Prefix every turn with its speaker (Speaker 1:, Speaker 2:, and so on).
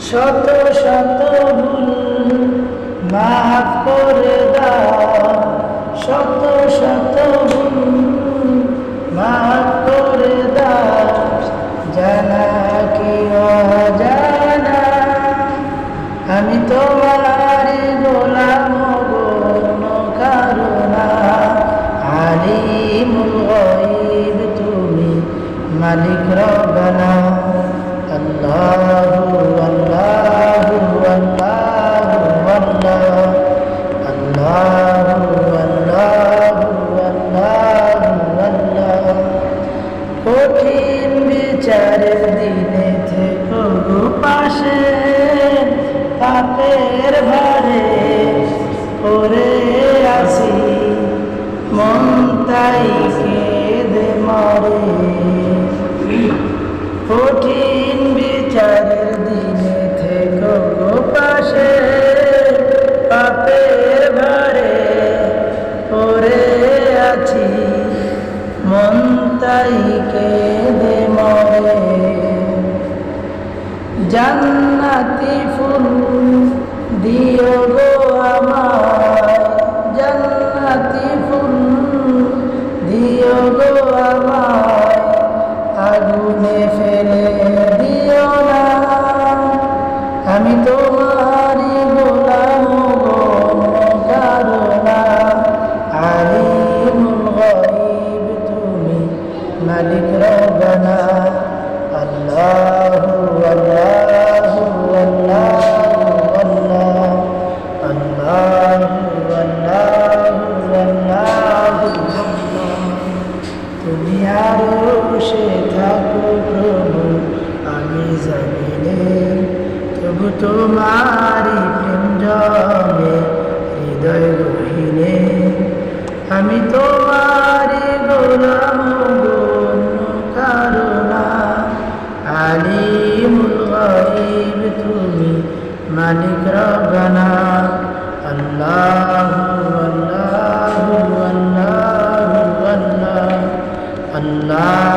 Speaker 1: শত শত ভুল মাফ করে দাও, শত শত ভুল মাফ করে দাও, জানা কি অজানা আমি তোমারই গোলাম গো, কারো না। আলিমুল গায়ব তুমি, মালিক রব্বানা। আল্লাহু আল্লাহু আল্লাহু আল্লাহ, আল্লাহু আল্লাহু আল্লাহু আল্লাহ। কঠিন বিচারের দিনে থেকো গো পাশে, পাপের ভারে পড়ে আছি, মন তাই কেঁদে মরে। কঠিন বিচারের দিনে থেকো গো পাশে, পাপের ভারে পড়ে আছি, মন তাই কেঁদে মরে। জান্নাতি ফুল দিও গো আমায়, জান্নাতি ফুল দিও গো আমায়, আগুনে ফেলে দিও না। আমি তোমারই গোলাম গো, কারো না। আলিমুল গায়ব তুমি, মালিক রব্বানা। আল্লাহু আল্লাহু আল্লাহু আল্লাহ, আল্লাহু আল্লাহু আল্লাহু আল্লাহ। তুমি আরশে থাকো প্রভু, আমি জমিনে, তবু তোমারই প্রেম জমে হৃদয় গহীনে। আমি তোমারই গোলাম গো, কারো না। আলিমুল গায়ব তুমি, মালিক রব্বানা। আল্লাহু আল্লাহু আল্লাহু আল্লাহ, আল্লাহ